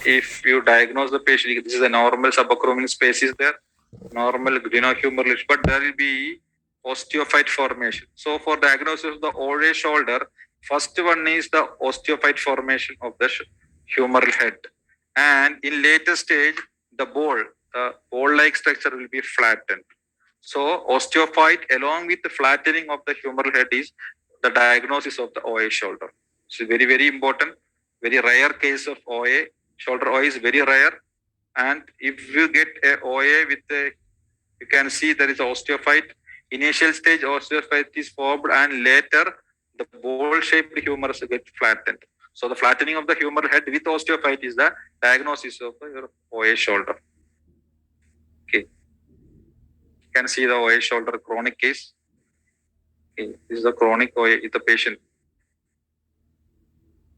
if you diagnose the patient, this is a normal subacromial space is there, normal glenohumeral, but there will be osteophyte formation. So for diagnosis of the OA shoulder, first one is the osteophyte formation of the humeral head. And in later stage, the ball-like structure will be flattened. So osteophyte along with the flattening of the humeral head is the diagnosis of the OA shoulder. So very, very important, very rare case of OA. Shoulder OA is very rare. And if you get a OA with a, you can see there is osteophyte. Initial stage osteophyte is formed and later the ball-shaped humerus get flattened. So the flattening of the humeral head with osteophyte is the diagnosis of your OA shoulder. Okay. You can see the OA shoulder chronic case. Okay. This is the chronic OA with the patient.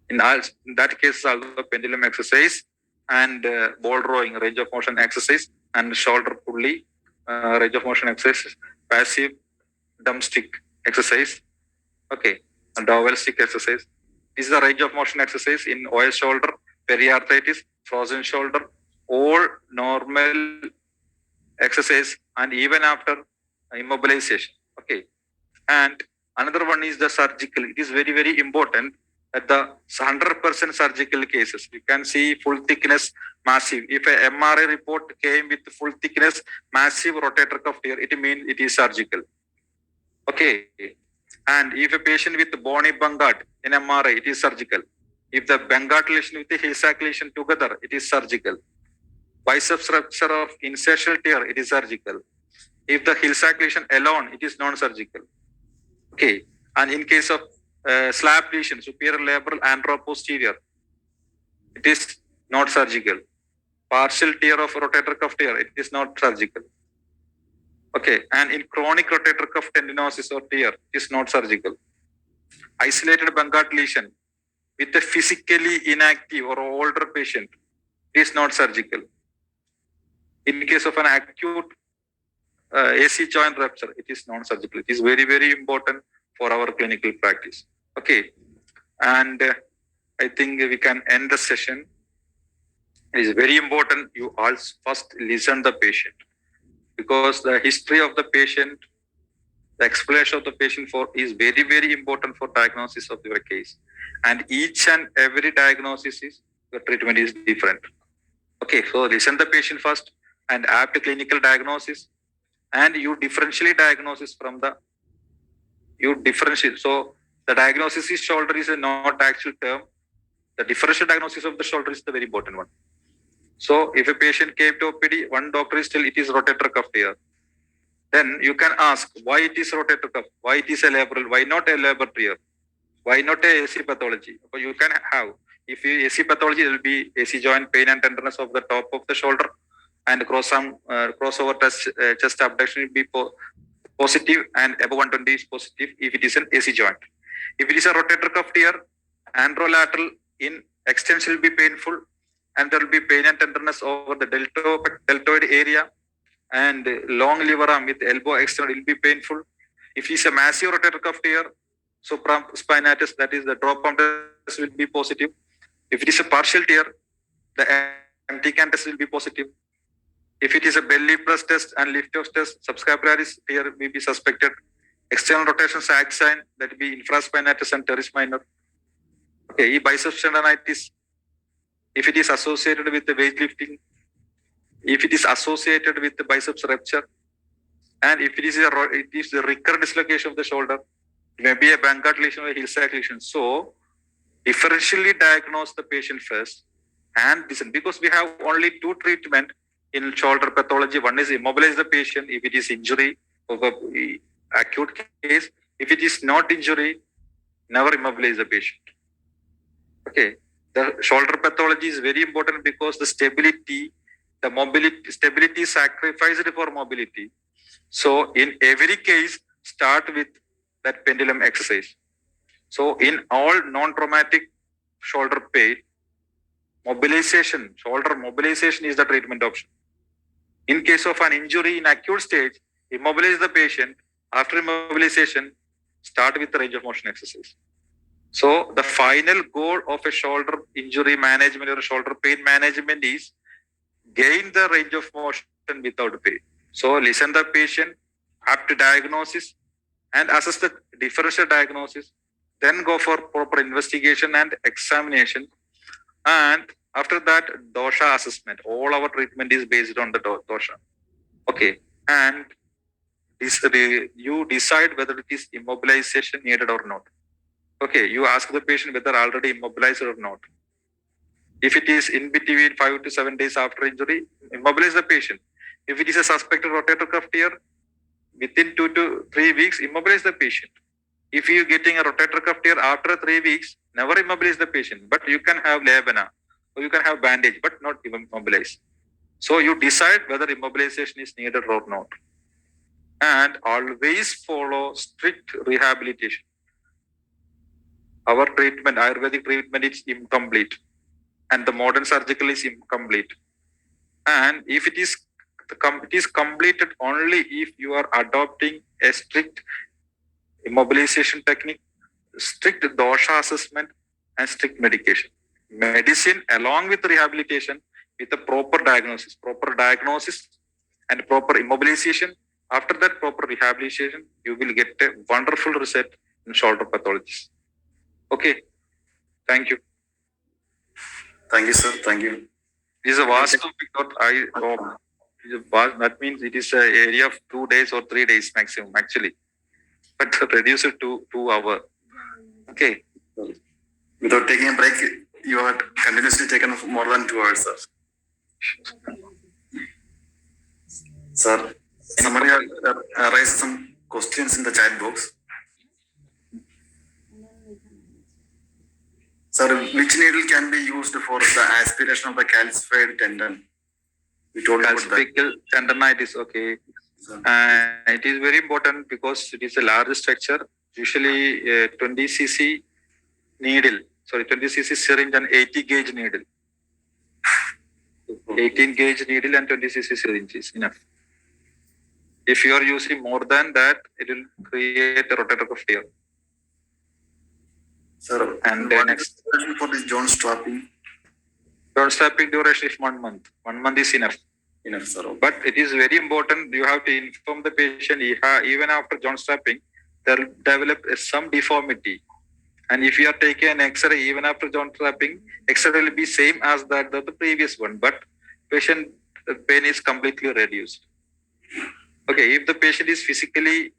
In that case, also pendulum exercise and ball drawing range of motion exercise and shoulder pulley range of motion exercise, passive dumb stick exercise. Okay, and dowel stick exercise. This is the range of motion exercise in OA shoulder, periarthritis, frozen shoulder, all normal exercise and even after immobilization. Okay, and another one is the surgical. It is very, very important that the 100% surgical cases, you can see full thickness, massive. If a MRI report came with full thickness, massive rotator cuff tear, it means it is surgical. Okay. And if a patient with bony Bangard in MRI, it is surgical. If the Bangard lesion with the Hill-Sachs lesion together, it is surgical. Biceps rupture of insertional tear, it is surgical. If the Hill-Sachs lesion alone, it is non-surgical. Okay. And in case of slap lesion, superior labral anteroposterior, it is not surgical. Partial tear of rotator cuff tear, it is not surgical. Okay, and in chronic rotator cuff tendinosis or tear, it is not surgical. Isolated Bangard lesion with a physically inactive or older patient, it is not surgical. In case of an acute AC joint rupture, it is non-surgical. It is very, very important for our clinical practice. Okay, and I think we can end the session. It is very important you all first listen the patient, because the history of the patient, the explanation of the patient for is very, very important for diagnosis of your case. And each and every diagnosis is, the treatment is different. Okay, so listen the patient first and after clinical diagnosis, and you differentially diagnosis from the, you differentiate. So the diagnosis is shoulder is a not actual term. The differential diagnosis of the shoulder is the very important one. So if a patient came to OPD, one doctor is still it is rotator cuff tear. Then you can ask why it is rotator cuff, why it is a labral, why not a labral tear, why not a AC pathology. So you can have, if you AC pathology, it will be AC joint pain and tenderness of the top of the shoulder, and crossover test, chest abduction will be positive and above 120 is positive if it is an AC joint. If it is a rotator cuff tear, anterolateral in extension will be painful, and there will be pain and tenderness over the deltoid area, and long lever arm with elbow external will be painful. If it is a massive rotator cuff tear, supraspinatus, that is the drop arm test will be positive. If it is a partial tear, the empty can test will be positive. If it is a belly press test and lift off test, subscapularis tear may be suspected. External rotation sag sign, that will be infraspinatus and teres minor. Okay, biceps tendonitis, if it is associated with the weightlifting, if it is associated with the biceps rupture, and if it is the recurrent dislocation of the shoulder, it may be a Bangard lesion or a Hill-Sachs lesion. So, differentially diagnose the patient first and listen, because we have only two treatment in shoulder pathology. One is immobilize the patient if it is injury of a acute case. If it is not injury, never immobilize the patient. Okay, the shoulder pathology is very important because the stability, the mobility, stability is sacrificed for mobility. So in every case, start with that pendulum exercise. So in all non-traumatic shoulder pain, mobilization, shoulder mobilization is the treatment option. In case of an injury in acute stage, immobilize the patient. After immobilization, start with the range of motion exercise. So the final goal of a shoulder injury management or shoulder pain management is gain the range of motion without pain. So listen the patient, apt diagnosis, and assess the differential diagnosis. Then go for proper investigation and examination. And after that, dosha assessment. All our treatment is based on the dosha. Okay. And you decide whether it is immobilization needed or not. Okay. You ask the patient whether already immobilized or not. If it is in between 5 to 7 days after injury, immobilize the patient. If it is a suspected rotator cuff tear, within 2 to 3 weeks, immobilize the patient. If you are getting a rotator cuff tear after 3 weeks, never immobilize the patient. But you can have labana or you can have bandage, but not immobilize. So you decide whether immobilization is needed or not. And always follow strict rehabilitation. Our treatment, Ayurvedic treatment, is incomplete. And the modern surgical is incomplete. And if it is completed only if you are adopting a strict immobilization technique, strict dosha assessment, and strict medication. Medicine along with rehabilitation with a proper diagnosis and proper immobilization. After that proper rehabilitation, you will get a wonderful result in shoulder pathologies. Okay. Thank you. Thank you, sir. Thank you. It is a vast topic. That means it is an area of 2 days or 3 days maximum, actually. But reduce it to 2 hours. Okay. Without taking a break, you are continuously taken more than 2 hours, sir. Sir, somebody raised some questions in the chat box. Sir, which needle can be used for the aspiration of the calcified tendon? We told calcific tendonitis, okay. It is very important because it is a large structure. Usually 20 cc needle, 20 cc syringe and 80 gauge needle. 18 gauge needle and 20 cc syringe is enough. If you are using more than that, it will create a rotator cuff tear. Sir, and what next for this joint strapping? Joint strapping duration is 1 month. 1 month is enough. Enough, sir. But it is very important. You have to inform the patient even after joint strapping, there will develop some deformity. And if you are taking an X-ray even after joint strapping, X-ray will be same as that the previous one, but patient pain is completely reduced. Okay, if the patient is physically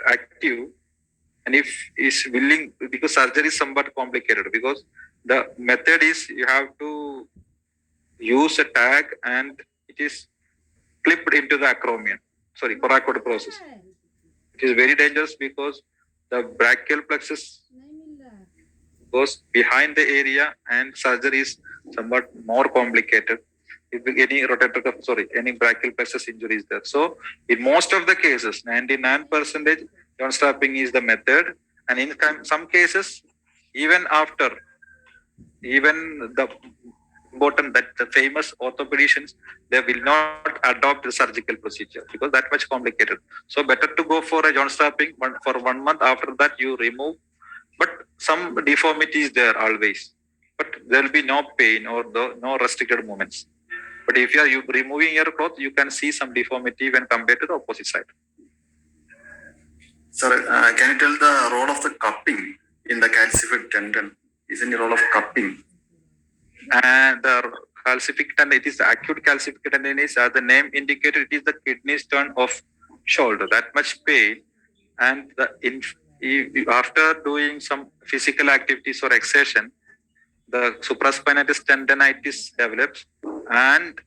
active and if is willing, because surgery is somewhat complicated, because the method is you have to use a tag and it is clipped into the acromion, coracoid process. It is very dangerous because the brachial plexus goes behind the area and surgery is somewhat more complicated. If any brachial plexus injury is there. So in most of the cases, 99% joint strapping is the method. And in some cases, even the important that the famous orthopedicians, they will not adopt the surgical procedure because that much complicated. So better to go for a joint strapping for 1 month. After that you remove, but some deformity is there always, but there will be no pain or no restricted movements. But if you are removing your cloth, you can see some deformity when compared to the opposite side. Sir, can you tell the role of the cupping in the calcified tendon? Is any role of cupping? And the calcific tendon, it is the acute calcific tendon is, as the name indicated, it is the kidney's turn of shoulder. That much pain, and after doing some physical activities or exertion, the supraspinatus tendonitis develops, and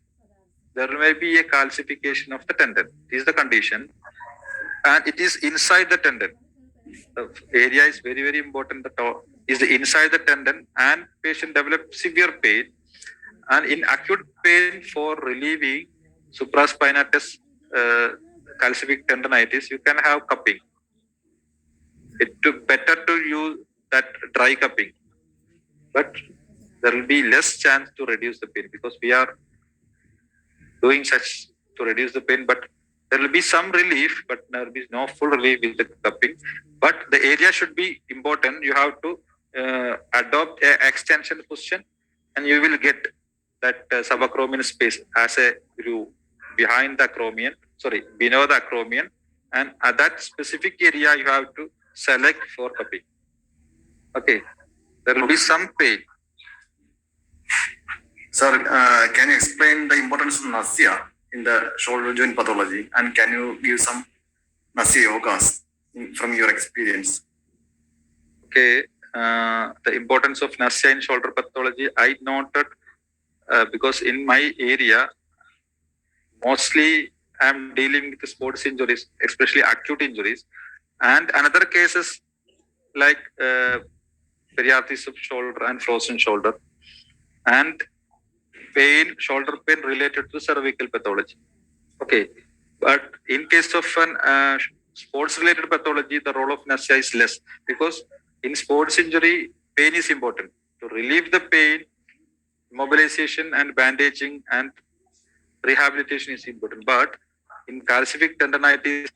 there may be a calcification of the tendon. This is the condition, and it is inside the tendon. The area is very, very important. The is the inside the tendon, and patient develops severe pain. And in acute pain, for relieving supraspinatus calcific tendonitis, you can have cupping. It's better to use that dry cupping, but there will be less chance to reduce the pain because we are doing such to reduce the pain, but There will be some relief, but there will be no full relief with the cupping. But the area should be important. You have to adopt a extension position, and you will get that subacromial space as a groove behind the acromion, below the acromion, and at that specific area you have to select for cupping. Okay, there will be some pain. Sir, can you explain the importance of Nasya in the shoulder joint pathology, and can you give some Nasya yogas from your experience? Okay, the importance of Nasya in shoulder pathology, I noted because in my area, mostly I'm dealing with sports injuries, especially acute injuries, and another cases like periarthritis of shoulder and frozen shoulder, and shoulder pain related to cervical pathology. Okay, but in case of an sports related pathology, the role of Nasya is less, because in sports injury, pain is important. To relieve the pain, mobilization and bandaging and rehabilitation is important. But in calcific tendonitis,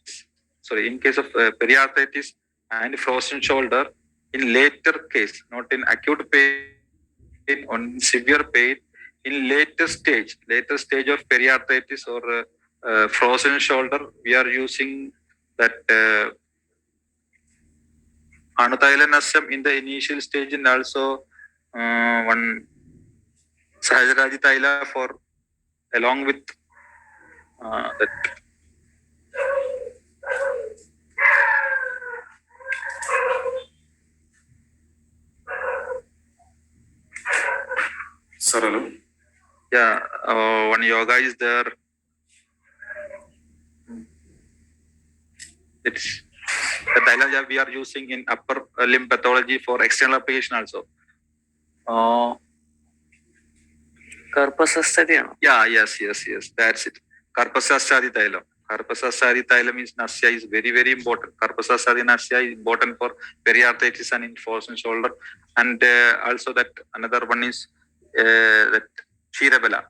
in case of periarthritis and frozen shoulder, in later case, not in acute pain, on severe pain, in later stage of periarthritis or frozen shoulder, we are using that Anuthylansam in the initial stage, and also one Sahajaraji Thaila for along with that. Sir, hello. Yeah, one yoga is there. It's the Thaila we are using in upper limb pathology for external application also. Karpasastadiano. Yeah, yes, that's it. Karpasastadi Thailam. Karpasastadi Thailam is Nasya is very, very important. Karpasastadi Nasya is important for periarthritis and in frozen shoulder. And also that another one is that Shirabella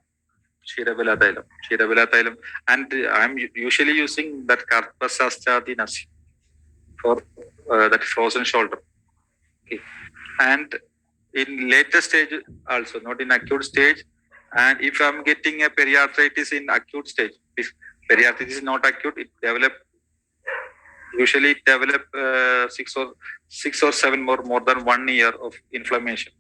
Thailam. And I'm usually using that Karpasastadi Nasya for that frozen shoulder. Okay. And in later stage also, not in acute stage. And if I'm getting a periarthritis in acute stage, if periarthritis is not acute, usually it develop 6 or 7 more than 1 year of inflammation.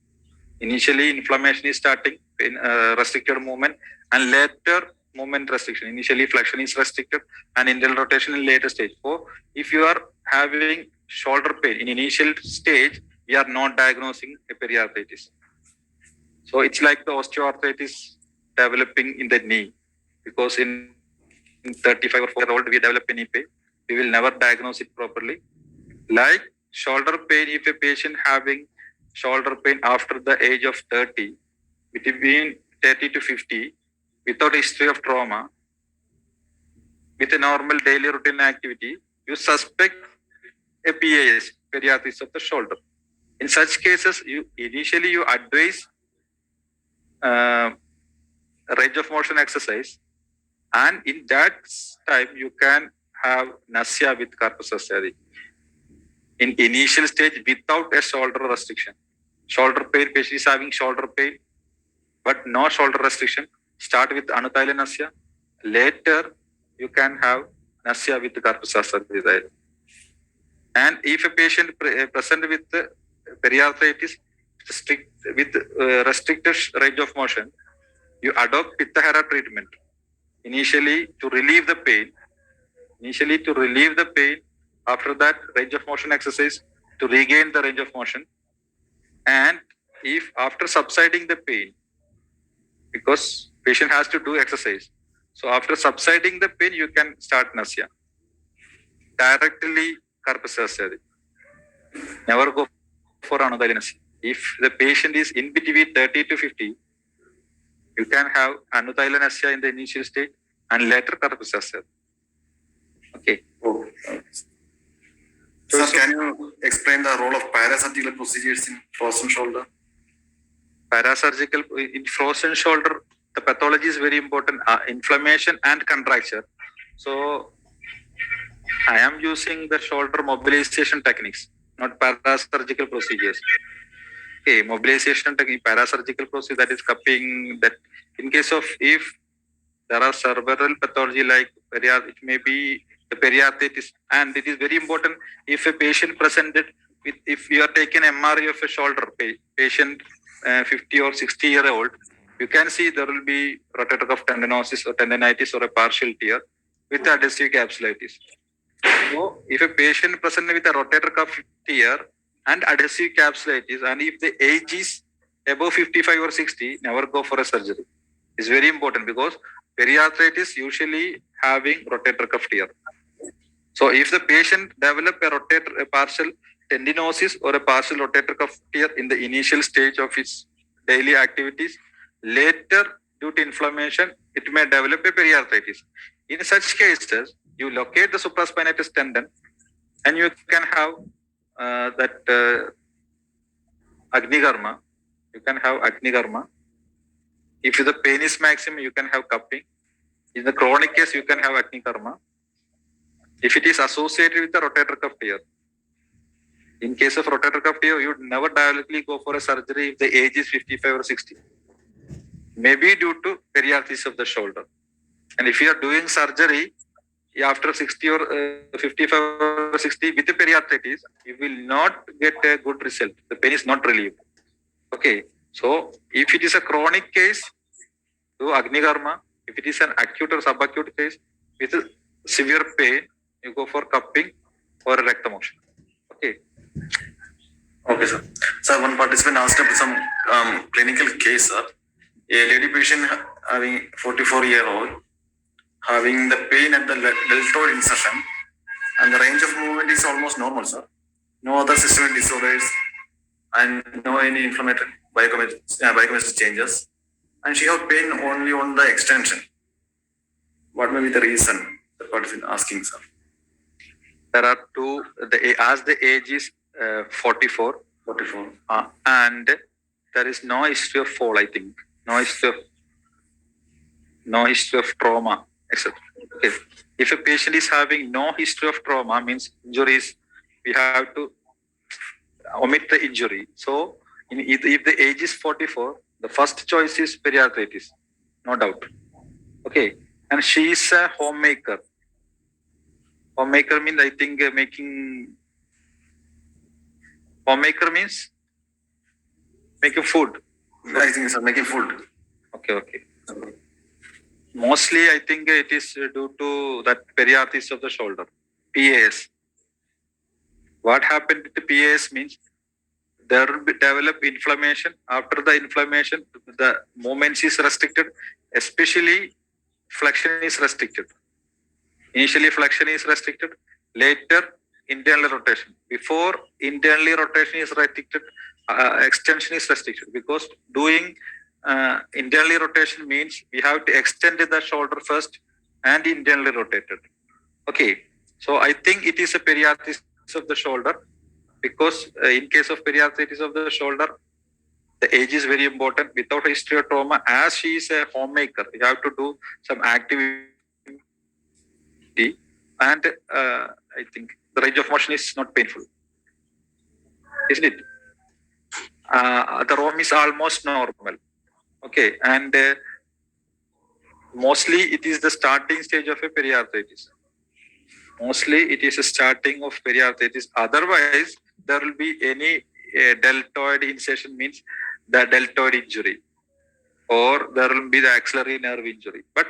Initially, inflammation is starting in restricted movement, and later movement restriction. Initially, flexion is restricted and internal rotation in later stage. So, if you are having shoulder pain in initial stage, we are not diagnosing a periarthritis. So it's like the osteoarthritis developing in the knee, because in 35 or 40 year old we develop a knee pain, we will never diagnose it properly. Like shoulder pain, if a patient having shoulder pain after the age of 30, between 30 to 50, without history of trauma, with a normal daily routine activity, you suspect a PAS, periarthritis of the shoulder. In such cases, you advise range of motion exercise, and in that time you can have Nasya with Karpasastadi. In initial stage, without a shoulder restriction. Shoulder pain, patient is having shoulder pain, but no shoulder restriction. Start with Anuthyla Nasya. Later, you can have Nasya with Karpasastadi. And if a patient present with periarthritis with restricted range of motion, you adopt Pitta-Hara treatment initially to relieve the pain. After that, range of motion exercise to regain the range of motion. And if after subsiding the pain, because patient has to do exercise, so after subsiding the pain, you can start Nasya. Directly Karpasastadi. Never go for Anuthyla Nasya. If the patient is in between 30 to 50, you can have Anuthyla Nasya in the initial stage and later Karpasastadi. Okay. Oh. Sir, can you explain the role of parasurgical procedures in frozen shoulder? Parasurgical in frozen shoulder, the pathology is very important. Inflammation and contracture. So I am using the shoulder mobilization techniques, not parasurgical procedures. Okay, mobilization technique, parasurgical procedure, that is cupping. That in case of if there are several pathology like it may be the periarthritis, and it is very important if a patient presented with, if you are taking MRI of a shoulder patient 50 or 60-year-old, you can see there will be rotator cuff tendinosis or tendinitis or a partial tear with adhesive capsulitis. So if a patient presented with a rotator cuff tear and adhesive capsulitis, and if the age is above 55 or 60, never go for a surgery. It's very important because periarthritis usually having rotator cuff tear. So if the patient develop a partial tendinosis or a partial rotator cuff tear in the initial stage of its daily activities, later due to inflammation, it may develop a periarthritis. In such cases, you locate the supraspinatus tendon and you can have that agnigarma. You can have agnigarma. If the pain is maximum, you can have cupping. In the chronic case, you can have agnigarma. If it is associated with the rotator cuff tear. In case of rotator cuff tear, you would never directly go for a surgery if the age is 55 or 60. Maybe due to periarthritis of the shoulder. And if you are doing surgery after 60 or 55 or 60 with the periarthritis, you will not get a good result. The pain is not relieved. Okay. So if it is a chronic case, do agnigarma. If it is an acute or subacute case with severe pain, you go for cupping or rectomotion. Okay. Okay, sir. Sir, one participant asked about some clinical case, sir. A lady patient having 44-year-old having the pain at the deltoid insertion, and the range of movement is almost normal, sir. No other systemic disorders and no any inflammatory biochemistry changes, and she have pain only on the extension. What may be the reason? The participant asking, sir. There are two. As the age is 44, and there is no history of fall. I think no history of trauma, etc. Okay. If a patient is having no history of trauma, means injuries, we have to omit the injury. So if the age is 44, the first choice is periarthritis, no doubt. Okay. And she is a homemaker. Homemaker means, I think, homemaker means making food. I think, sir, making food. Okay. Mostly, I think it is due to that periarthritis of the shoulder, PAS. What happened with the PAS means there will be develop inflammation. After the inflammation, the movements is restricted, especially flexion is restricted. Initially, flexion is restricted. Later, internal rotation. Before internally rotation is restricted, extension is restricted, because doing internally rotation means we have to extend the shoulder first and internally rotated. Okay. So I think it is a periarthritis of the shoulder, because in case of periarthritis of the shoulder, the age is very important. Without history of trauma, as she is a homemaker, you have to do some activity, and I think the range of motion is not painful, isn't it? The ROM is almost normal. Okay, and mostly it is the starting stage of a periarthritis. Mostly it is a starting of periarthritis. Otherwise, there will be any deltoid insertion, means the deltoid injury, or there will be the axillary nerve injury. But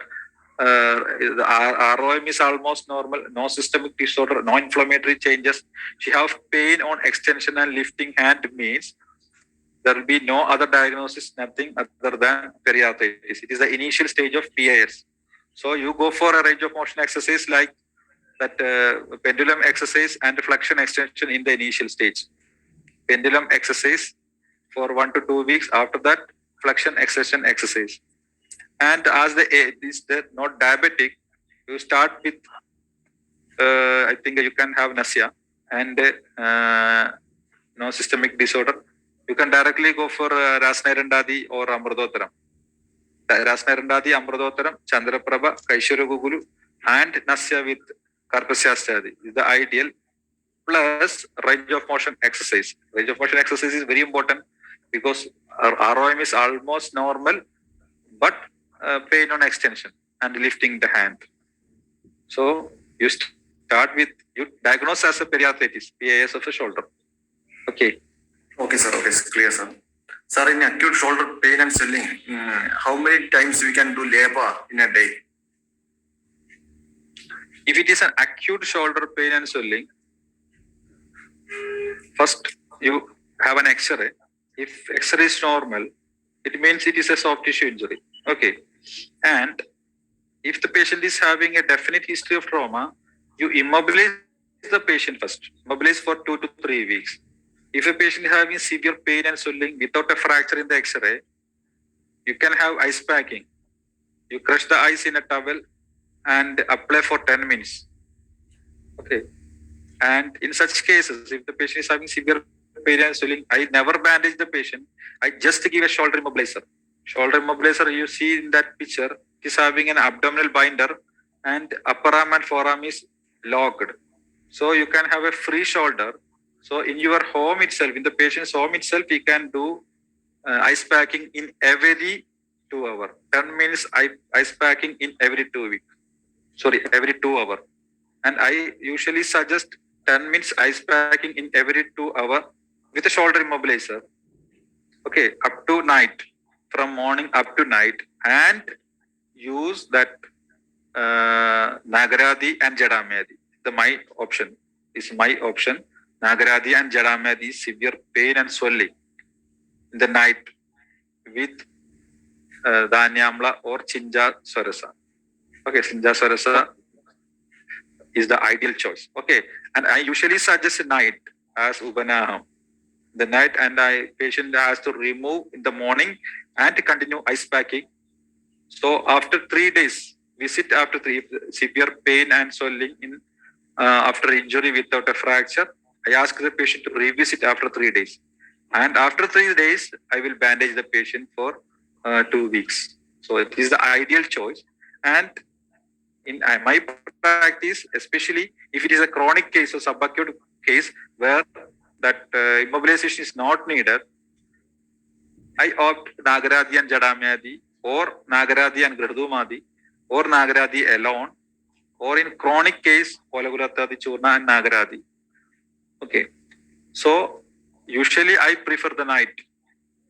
the ROM is almost normal, no systemic disorder, no inflammatory changes. She have pain on extension and lifting hand, means there will be no other diagnosis, nothing other than periarthritis. It is the initial stage of PAS. So you go for a range of motion exercise like that pendulum exercise and flexion extension in the initial stage. Pendulum exercise for 1 to 2 weeks. After that, flexion extension exercise. And as the age is not diabetic, you start with, I think you can have nausea and no systemic disorder. You can directly go for Rasnarandadi or Amrudotaram. Rasnarandadi, Amrudotaram, Chandraprabha, Kaishara Gugulu, and Nasya with Karpasya is the ideal, plus range of motion exercise. Range of motion exercise is very important because our ROM is almost normal, but pain on extension and lifting the hand. So you start with, you diagnose as a periarthritis, PAS of the shoulder. Okay. Okay, sir. Okay, clear, sir. Sir, in acute shoulder pain and swelling, how many times we can do labor in a day? If it is an acute shoulder pain and swelling, first you have an X-ray. If X-ray is normal, it means it is a soft tissue injury. Okay. And if the patient is having a definite history of trauma, you immobilize the patient first. Immobilize for 2 to 3 weeks. If a patient is having severe pain and swelling without a fracture in the X-ray, you can have ice packing. You crush the ice in a towel and apply for 10 minutes. Okay. And in such cases, if the patient is having severe pain and swelling, I never bandage the patient. I just give a shoulder immobilizer. Shoulder immobilizer, you see in that picture, is having an abdominal binder and upper arm and forearm is locked. So you can have a free shoulder. So in your home itself, in the patient's home itself, you can do ice packing in every 2 hours. 10 minutes ice packing in every 2 weeks. Every 2 hours. And I usually suggest 10 minutes ice packing in every 2 hours with a shoulder immobilizer. Okay, up to night, from morning up to night, and use that Nagaradi and Jadamyadi. My option. Nagaradi and Jadamyadi, severe pain and swelling in the night with Dhanyamla or Chinja Swarasa. Okay, Chinja Swarasa is the ideal choice. Okay, and I usually suggest night as Ubanaham. The night, and patient has to remove in the morning and continue ice packing. So after 3 days, visit after 3, severe pain and swelling in after injury without a fracture, I ask the patient to revisit after 3 days. And after 3 days, I will bandage the patient for 2 weeks. So it is the ideal choice. And in my practice, especially if it is a chronic case or subacute case where that immobilization is not needed, I opt Nagaradi and Jadamyadi, or Nagaradi and Gradumadi, or Nagaradi alone, or in chronic case, Polagurattadi, Churna and Nagaradi. Okay. So usually I prefer the night.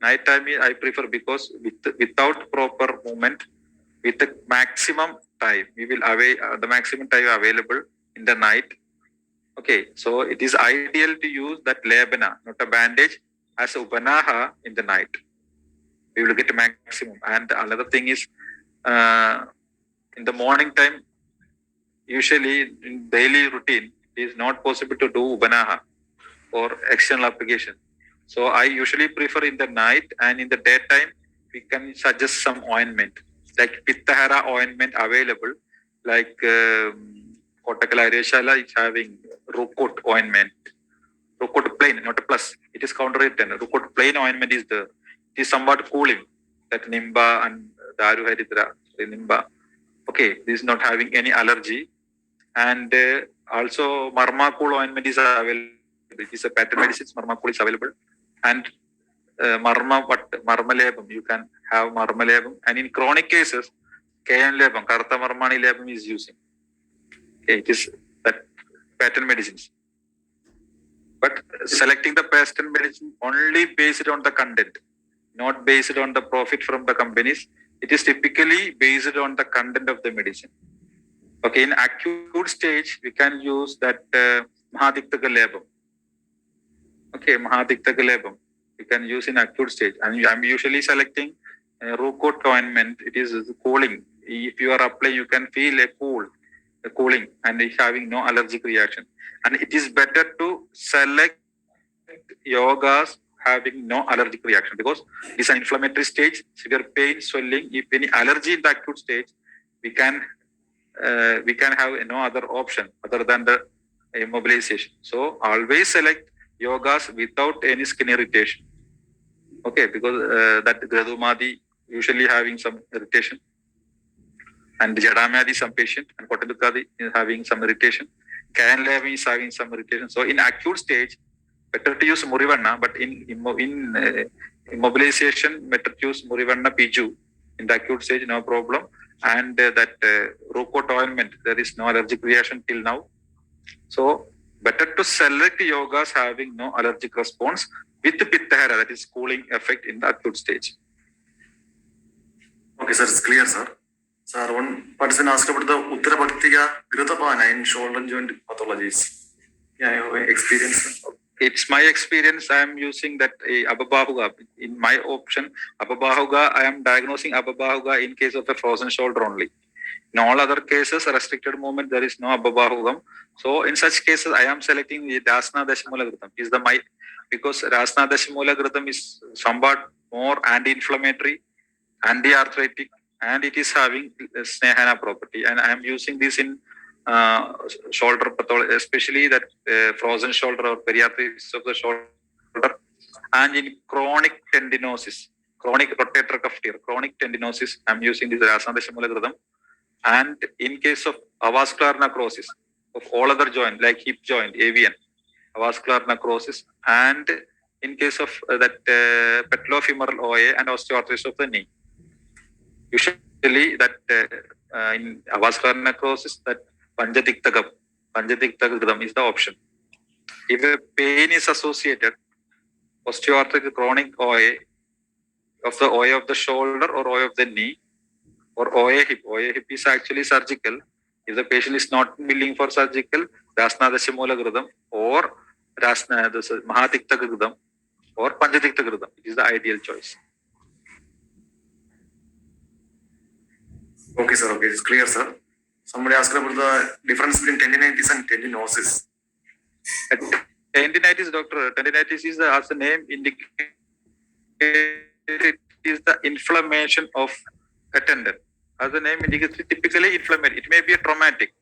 Night time I prefer because without proper movement, with the maximum time, we will the maximum time available in the night. Okay, so it is ideal to use that Lebana, not a bandage, as a Upanaha in the night. We will get a maximum. And another thing is, in the morning time, usually in daily routine, it is not possible to do Upanaha or external application. So I usually prefer in the night, and in the daytime, we can suggest some ointment, like Pittahara ointment available, like Kottakkal Aryashala is having Rukut ointment. Rukut plain, not a plus. It is counterwritten. Rukut plain ointment is it is somewhat cooling. That Nimba and Daru Haridra, Nimba. Okay, this is not having any allergy. And also Marmakul ointment is available. It is a patent medicine. Marmakul is available. And Marmalabum, you can have Marmalabum. And in chronic cases, KN labum, Karta Marmani labum is using. Okay, it is that patent medicines. But selecting the patent medicine only based on the content, not based on the profit from the companies. It is typically based on the content of the medicine. Okay, in acute stage, we can use that Mahadiktaka labum. Okay, Mahadiktaka labum. We can use in acute stage. And I'm usually selecting Rukut ointment. It is cooling. If you are applying, you can feel a cooling, and it's having no allergic reaction. And it is better to select yogas having no allergic reaction, because it's an inflammatory stage, severe pain, swelling. If any allergy in the acute stage, we can have no other option other than the immobilization. So always select yogas without any skin irritation. Okay, because that Gradumadi usually having some irritation. and Jadamadi some patient, and Kotelukadi is having some irritation. Canlavi is having some irritation. So in acute stage, better to use Murivanna, but in immobilization, better to use Murivanna Piju. In the acute stage, no problem. And that Rupert ointment, there is no allergic reaction till now. So better to select yogas having no allergic response with Pittahara, that is cooling effect in the acute stage. Okay, sir, it's clear, sir. Sir, one participant asked about the Uttara Bhaktiga Gritapana in shoulder joint pathologies. Yeah, I have experience. It's my experience. I am using that Ababahuga. In my option, Ababahuga, I am diagnosing Ababahuga in case of a frozen shoulder only. In all other cases, a restricted movement, there is no Ababahugam. So in such cases, I am selecting the Rasna Dashamula Gritam. Is the my because Rasna Dashamula Gritam is somewhat more anti-inflammatory, anti-arthritic, and it is having Snehana property. And I am using this in shoulder pathology, especially that frozen shoulder or periarthritis of the shoulder, and in chronic tendinosis, chronic rotator cuff tear, chronic tendinosis. I am using this Rasna Dashamula Gritam. And in case of avascular necrosis of all other joint like hip joint, AVN, avascular necrosis, and in case of that patellofemoral OA and osteoarthritis of the knee. Usually that in avascular necrosis, that Panjatiktagam is the option. If a pain is associated, osteoarthritic chronic OA of the OA of the shoulder or OA of the knee, or OA hip is actually surgical. If the patient is not willing for surgical, Rasna Dashamola Gridam or Rasna Mahatikta Gridam or Panjatikta Gridam. It is the ideal choice. Okay, sir. Okay, it's clear, sir. Somebody asked about the difference between tendinitis and tendinosis. Tendinitis, doctor. Tendinitis is as the name indicates, it is the inflammation of a tendon. As the name indicates, typically inflammatory. It may be a traumatic.